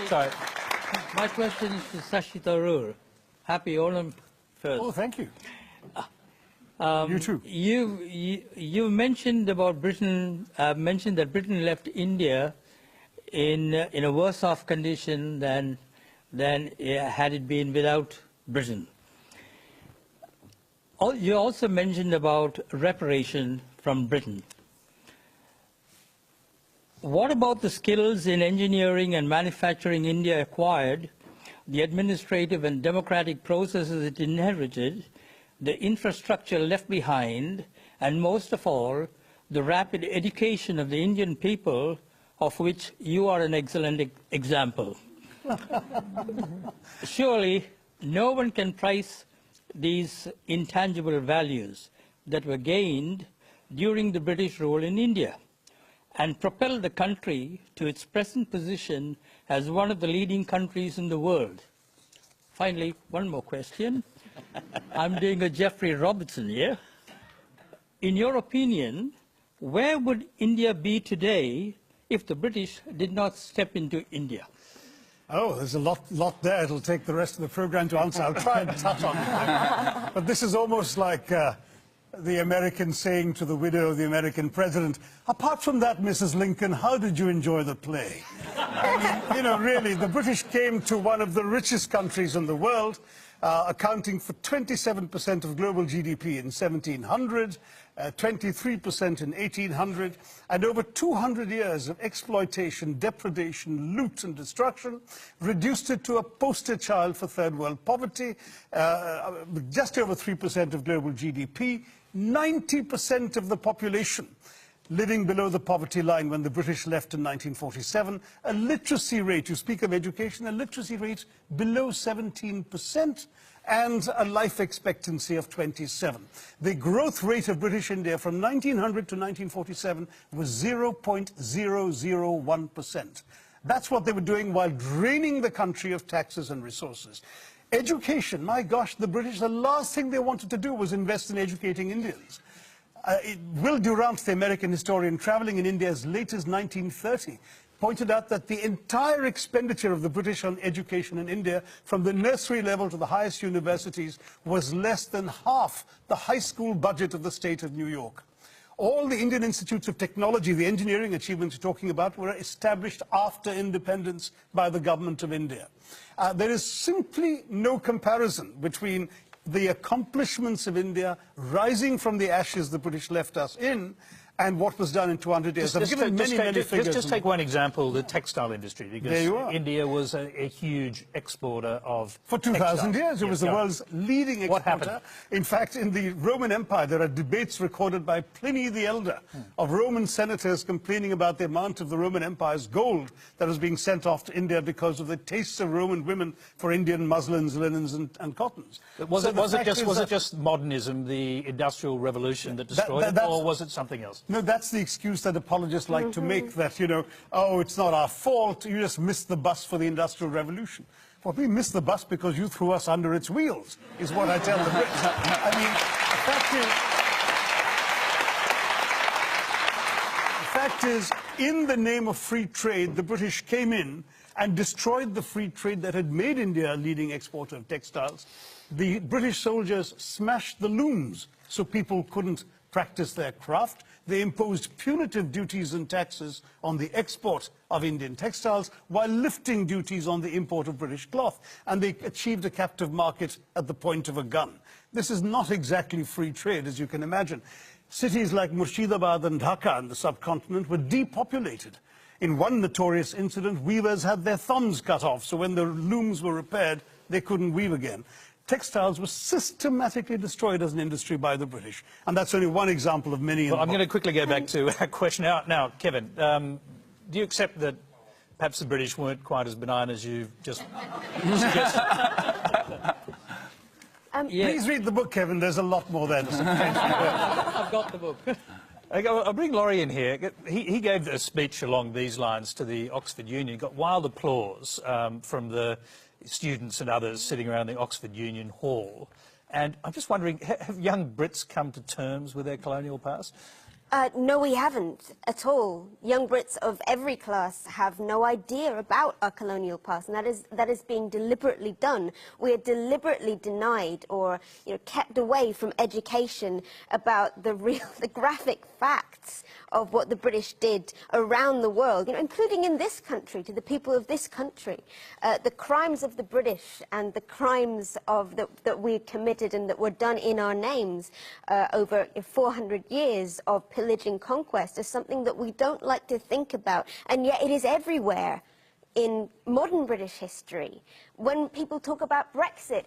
Sorry. My question is to Shashi Tharoor. Happy Onam first. Oh, thank you. You too. You mentioned about Britain. Mentioned that Britain left India in a worse off condition than had it been without Britain. You also mentioned about reparation from Britain. What about the skills in engineering and manufacturing India acquired, the administrative and democratic processes it inherited, the infrastructure left behind, and most of all, the rapid education of the Indian people, of which you are an excellent example? Surely, no one can price these intangible values that were gained during the British rule in India and propelled the country to its present position as one of the leading countries in the world. Finally, one more question. I'm doing a Jeffrey Robertson here. In your opinion, where would India be today if the British did not step into India? Oh, there's a lot there. It'll take the rest of the program to answer. I'll try and touch on it. But this is almost like the American saying to the widow of the American president, apart from that, Mrs. Lincoln, how did you enjoy the play? I mean, you know, really, the British came to one of the richest countries in the world, accounting for 27% of global GDP in 1700, 23% in 1800, and over 200 years of exploitation, depredation, loot and destruction, reduced it to a poster child for third world poverty, just over 3% of global GDP, 90% of the population living below the poverty line when the British left in 1947, a literacy rate, you speak of education, a literacy rate below 17%, and a life expectancy of 27. The growth rate of British India from 1900 to 1947 was 0.001%. That's what they were doing while draining the country of taxes and resources. Education, my gosh, the British, the last thing they wanted to do was invest in educating Indians. Will Durant, the American historian traveling in India as late as 1930, pointed out that the entire expenditure of the British on education in India, from the nursery level to the highest universities, was less than half the high school budget of the state of New York. All the Indian institutes of technology, the engineering achievements you're talking about, were established after independence by the government of India. There is simply no comparison between the accomplishments of India rising from the ashes the British left us in and what was done in 200 years. I've given many figures. Just take one example, the textile industry, because India was a huge exporter of For 2,000 years, it was the world's leading exporter. What happened? In fact, in the Roman Empire, there are debates recorded by Pliny the Elder of Roman senators complaining about the amount of the Roman Empire's gold that was being sent off to India because of the tastes of Roman women for Indian muslins, linens, and cottons. But was it just modernism, the Industrial Revolution, that destroyed it, or was it something else? No, that's the excuse that apologists like to make, that, you know, oh, it's not our fault, you just missed the bus for the Industrial Revolution. Well, we missed the bus because you threw us under its wheels, is what I tell the Brits. I mean, the fact is, in the name of free trade, the British came in and destroyed the free trade that had made India a leading exporter of textiles. The British soldiers smashed the looms so people couldn't practice their craft. They imposed punitive duties and taxes on the export of Indian textiles while lifting duties on the import of British cloth. And they achieved a captive market at the point of a gun. This is not exactly free trade, as you can imagine. Cities like Murshidabad and Dhaka in the subcontinent were depopulated. In one notorious incident, weavers had their thumbs cut off, so when the looms were repaired, they couldn't weave again. Textiles were systematically destroyed as an industry by the British. And that's only one example of many. Well, I'm going to quickly go back to our question. Now, Kevin, do you accept that perhaps the British weren't quite as benign as you've just suggested? Please read the book, Kevin. There's a lot more there. I've got the book. I'll bring Laurie in here. He gave a speech along these lines to the Oxford Union, got wild applause from the students and others sitting around the Oxford Union Hall. And I'm just wondering, have young Brits come to terms with their colonial past? No, we haven't at all. Young Brits of every class have no idea about our colonial past, and that is being deliberately done. We are deliberately denied or kept away from education about the graphic facts of what the British did around the world, including in this country, to the people of this country. The crimes of the British and the crimes that we committed and that were done in our names over 400 years of pillaging conquest is something that we don't like to think about, and yet it is everywhere in modern British history. When people talk about Brexit,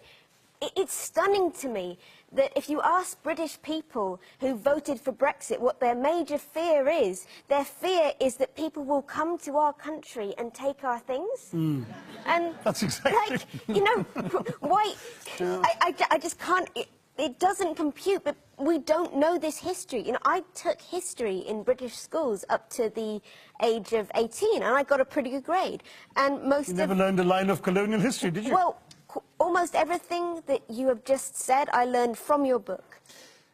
it's stunning to me that if you ask British people who voted for Brexit what their major fear is, their fear is that people will come to our country and take our things. And that's exactly. Why? I just can't. It doesn't compute, but we don't know this history. I took history in British schools up to the age of 18, and I got a pretty good grade. And You never learned a line of colonial history, did you? Well, almost everything that you have just said, I learned from your book.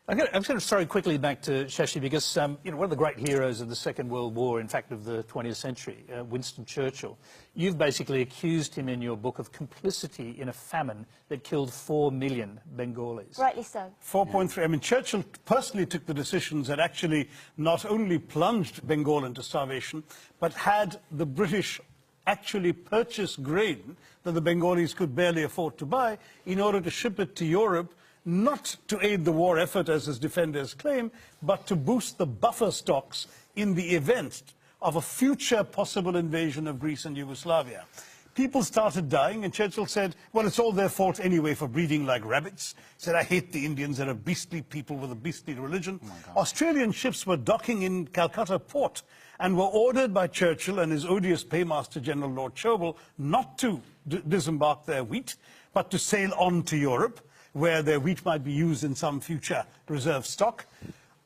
I'm going to throw quickly back to Shashi because, one of the great heroes of the Second World War, in fact, of the 20th century, Winston Churchill, you've basically accused him in your book of complicity in a famine that killed 4 million Bengalis. Rightly so. 4.3. I mean, Churchill personally took the decisions that actually not only plunged Bengal into starvation, but had the British actually purchase grain that the Bengalis could barely afford to buy in order to ship it to Europe, not to aid the war effort, as his defenders claim, but to boost the buffer stocks in the event of a future possible invasion of Greece and Yugoslavia. People started dying, and Churchill said, well, it's all their fault anyway for breeding like rabbits. He said, I hate the Indians, they're a beastly people with a beastly religion. Australian ships were docking in Calcutta port and were ordered by Churchill and his odious paymaster, General Lord Chervil, not to disembark their wheat, but to sail on to Europe, where their wheat might be used in some future reserve stock.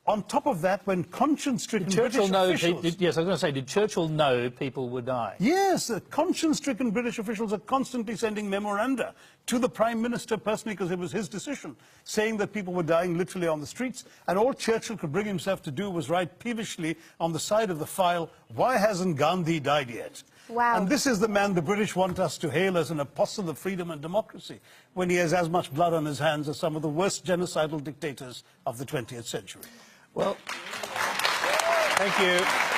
On top of that, when conscience-stricken British officials... Yes, I was going to say, did Churchill know people would die? Yes, conscience-stricken British officials are constantly sending memoranda to the Prime Minister personally, because it was his decision, saying that people were dying literally on the streets, and all Churchill could bring himself to do was write peevishly on the side of the file, why hasn't Gandhi died yet? Wow. And this is the man the British want us to hail as an apostle of freedom and democracy, when he has as much blood on his hands as some of the worst genocidal dictators of the 20th century. Well, thank you.